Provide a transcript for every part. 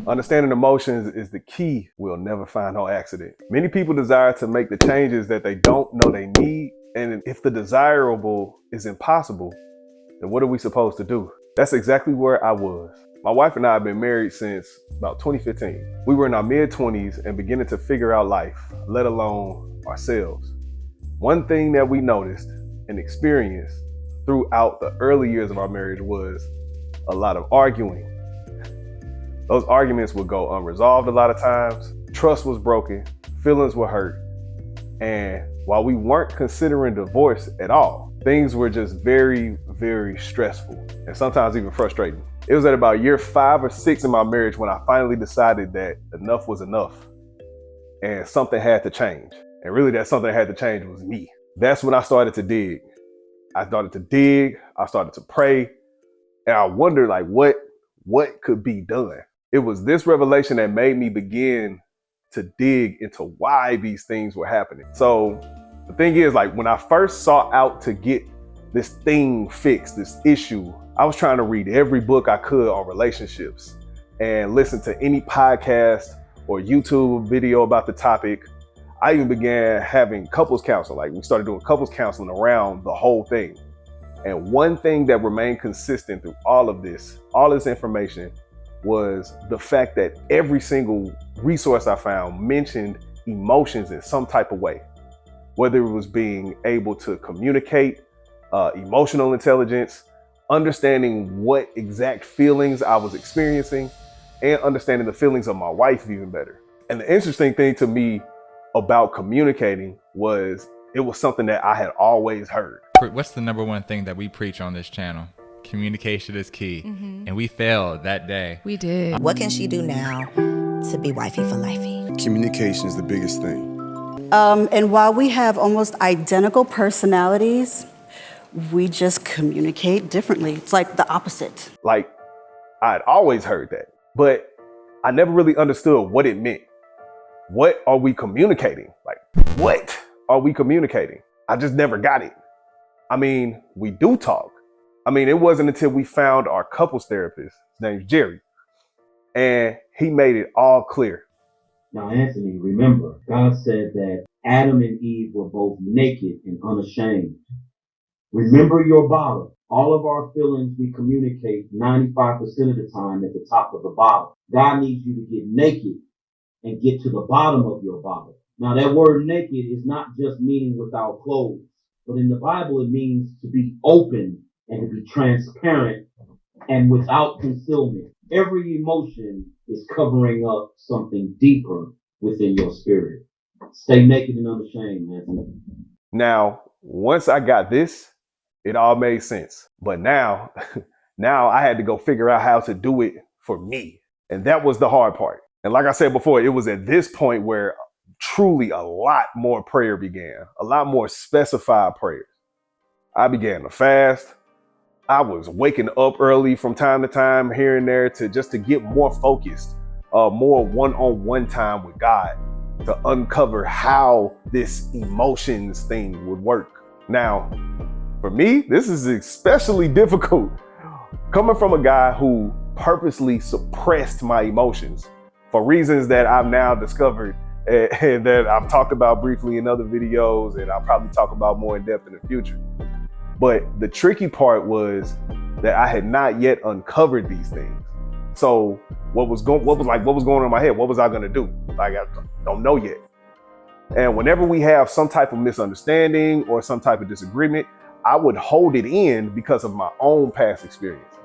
Understanding emotions is the key we'll never find on accident. Many people desire to make the changes that they don't know they need, and if the desirable is impossible, then what are we supposed to do? That's exactly where I was. My wife and I have been married since about 2015. We were in our mid-20s and beginning to figure out life, let alone ourselves. One thing that we noticed and experienced throughout the early years of our marriage was a lot of arguing. Those arguments would go unresolved a lot of times. Trust was broken, feelings were hurt, and while we weren't considering divorce at all, things were just very, very stressful and sometimes even frustrating. It was at about year 5 or 6 in my marriage when I finally decided that enough was enough and something had to change. And really that something that had to change was me. That's when I started to dig. I started to pray, and I wondered like what could be done. It was this revelation that made me begin to dig into why these things were happening. So the thing is, like, when I first sought out to get this thing fixed, this issue, I was trying to read every book I could on relationships and listen to any podcast or YouTube video about the topic. I even began having couples counseling. Like, we started doing couples counseling around the whole thing. And one thing that remained consistent through all this information, was the fact that every single resource I found mentioned emotions in some type of way. Whether it was being able to communicate, emotional intelligence, understanding what exact feelings I was experiencing, and understanding the feelings of my wife even better. And the interesting thing to me about communicating was it was something that I had always heard. What's the number one thing that we preach on this channel? Communication is key. And we failed that day. We did. What can she do now to be wifey for lifey? Communication is the biggest thing. And while we have almost identical personalities, we just communicate differently. It's like the opposite. Like, I'd always heard that, but I never really understood what it meant. What are we communicating? Like, what are we communicating? I just never got it. I mean, we do talk. I mean, it wasn't until we found our couples therapist, his name's Jerry, and he made it all clear. Now, Anthony, remember, God said that Adam and Eve were both naked and unashamed. Remember your bottle. All of our feelings we communicate 95% of the time at the top of the bottle. God needs you to get naked and get to the bottom of your bottle. Now, that word naked is not just meaning without clothes, but in the Bible, it means to be open and to be transparent and without concealment. Every emotion is covering up something deeper within your spirit. Stay naked and unashamed, man. Now, once I got this, it all made sense. But now I had to go figure out how to do it for me. And that was the hard part. And like I said before, it was at this point where truly a lot more prayer began, a lot more specified prayers. I began to fast. I was waking up early from time to time here and there to get more focused, more one-on-one time with God to uncover how this emotions thing would work. Now, for me, this is especially difficult coming from a guy who purposely suppressed my emotions for reasons that I've now discovered and that I've talked about briefly in other videos, and I'll probably talk about more in depth in the future. But the tricky part was that I had not yet uncovered these things. So what was going on in my head? What was I gonna do? Like, I don't know yet. And whenever we have some type of misunderstanding or some type of disagreement, I would hold it in because of my own past experiences,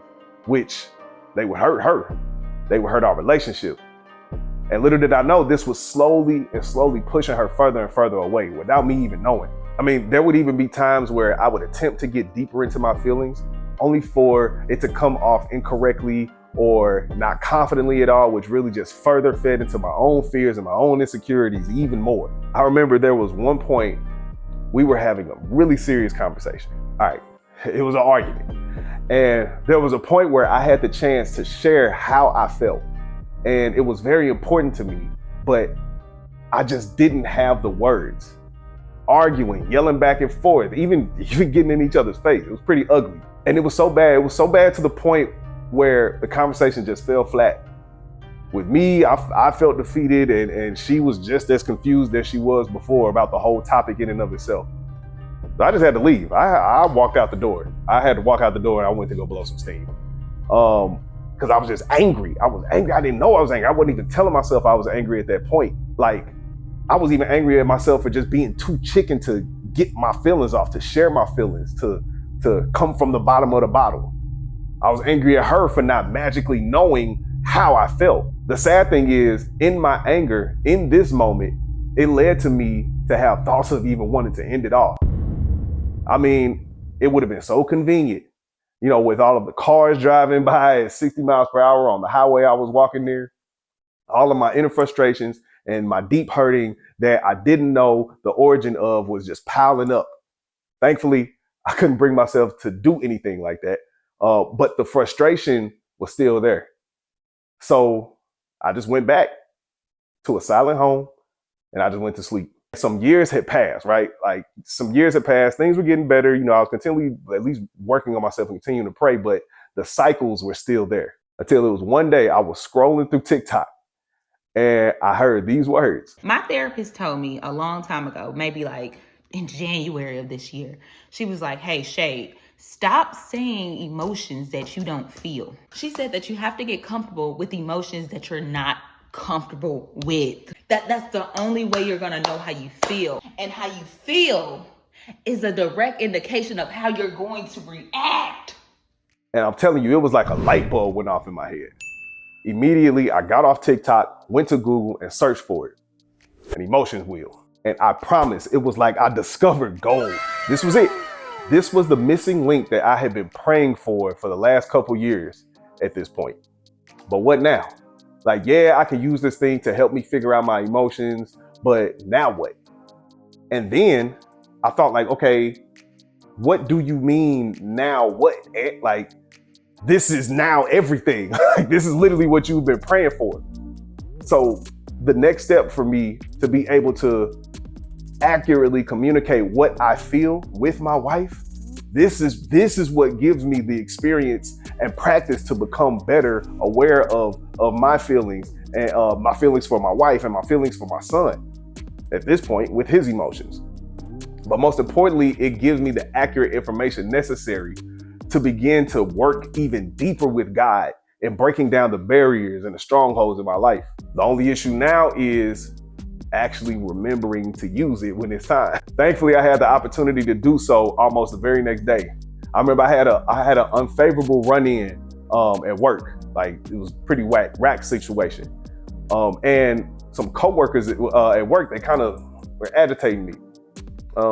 which they would hurt her. They would hurt our relationship. And little did I know, this was slowly pushing her further and further away without me even knowing. I mean, there would even be times where I would attempt to get deeper into my feelings, only for it to come off incorrectly or not confidently at all, which really just further fed into my own fears and my own insecurities even more. I remember there was one point we were having a really serious conversation. All right, it was an argument. And there was a point where I had the chance to share how I felt. And it was very important to me, but I just didn't have the words. Arguing, yelling back and forth, even getting in each other's face. It was pretty ugly. And it was so bad. It was so bad to the point where the conversation just fell flat. With me, I felt defeated, and she was just as confused as she was before about the whole topic in and of itself. So I just had to leave. I walked out the door. I had to walk out the door, and I went to go blow some steam. Because I was just angry. I was angry. I didn't know I was angry. I wasn't even telling myself I was angry at that point. Like, I was even angry at myself for just being too chicken to get my feelings off, to share my feelings, to come from the bottom of the bottle. I was angry at her for not magically knowing how I felt. The sad thing is, in my anger, in this moment, it led to me to have thoughts of even wanting to end it all. I mean, it would have been so convenient, you know, with all of the cars driving by at 60 miles per hour on the highway I was walking near, all of my inner frustrations and my deep hurting that I didn't know the origin of was just piling up. Thankfully, I couldn't bring myself to do anything like that, but the frustration was still there. So I just went back to a silent home and I just went to sleep. Some years had passed, right? Like some years had passed, things were getting better. You know, I was continually at least working on myself and continuing to pray, but the cycles were still there until it was one day I was scrolling through TikTok and I heard these words. My therapist told me a long time ago, maybe like in January of this year, she was like, hey, Shade, stop saying emotions that you don't feel. She said that you have to get comfortable with emotions that you're not comfortable with. That's the only way you're gonna know how you feel. And how you feel is a direct indication of how you're going to react. And I'm telling you, it was like a light bulb went off in my head. Immediately, I got off TikTok, went to Google and searched for it, an emotions wheel. And I promise, it was like I discovered gold. This was it. This was the missing link that I had been praying for the last couple years at this point. But what now? Like, yeah, I can use this thing to help me figure out my emotions, but now what? And then I thought like, okay, what do you mean now? What? Like, this is now everything. Like, this is literally what you've been praying for. So the next step for me to be able to accurately communicate what I feel with my wife, this is what gives me the experience and practice to become better aware of my feelings and my feelings for my wife and my feelings for my son at this point with his emotions. But most importantly, it gives me the accurate information necessary to begin to work even deeper with God and breaking down the barriers and the strongholds in my life. The only issue now is actually remembering to use it when it's time. Thankfully, I had the opportunity to do so almost the very next day. I remember I had an unfavorable run-in at work. Like, it was pretty rack situation. And some coworkers at work, they kind of were agitating me.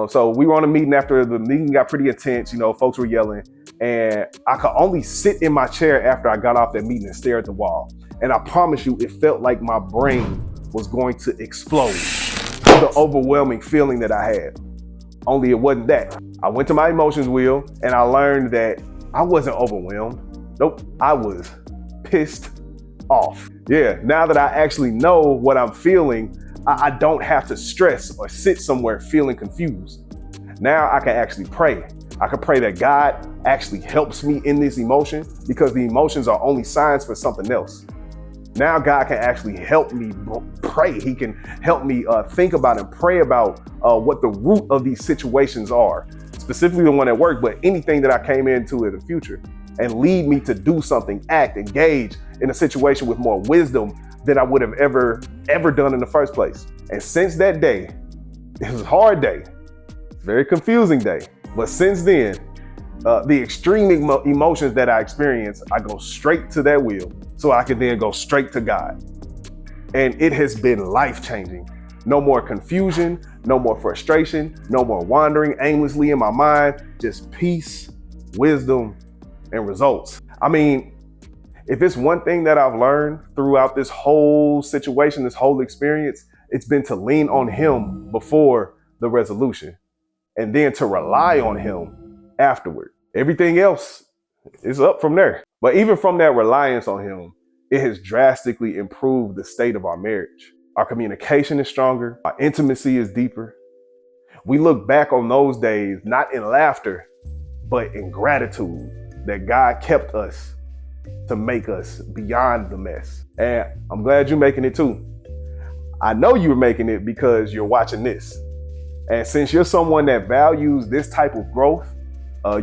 So we were on a meeting after the meeting got pretty intense, you know, folks were yelling, and I could only sit in my chair after I got off that meeting and stare at the wall. And I promise you, it felt like my brain was going to explode. The overwhelming feeling that I had. Only it wasn't that. I went to my emotions wheel and I learned that I wasn't overwhelmed. Nope, I was pissed off. Yeah, now that I actually know what I'm feeling, I don't have to stress or sit somewhere feeling confused. Now I can actually pray. I can pray that God actually helps me in this emotion, because the emotions are only signs for something else. Now God can actually help me pray. He can help me think about and pray about what the root of these situations are, specifically the one at work, but anything that I came into in the future, and lead me to do something, act, engage in a situation with more wisdom than I would have ever done in the first place. And since that day, it was a hard day, very confusing day. But since then, the extreme emotions that I experience, I go straight to that wheel so I can then go straight to God. And it has been life-changing. No more confusion, no more frustration, no more wandering aimlessly in my mind, just peace, wisdom, and results. I mean, if it's one thing that I've learned throughout this whole situation, this whole experience, it's been to lean on Him before the resolution and then to rely on Him afterward. Everything else is up from there. But even from that reliance on Him, it has drastically improved the state of our marriage. Our communication is stronger. Our intimacy is deeper. We look back on those days, not in laughter, but in gratitude that God kept us to make us beyond the mess. And I'm glad you're making it too. I know you're making it because you're watching this. And since you're someone that values this type of growth,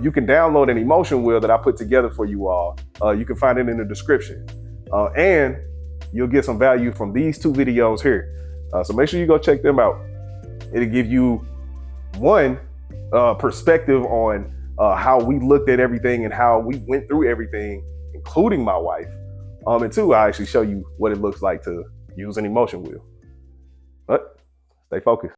you can download an emotion wheel that I put together for you all. You can find it in the description. And you'll get some value from these 2 videos here. So make sure you go check them out. It'll give you one perspective on how we looked at everything and how we went through everything, including my wife. And 2, I actually show you what it looks like to use an emotion wheel. But stay focused.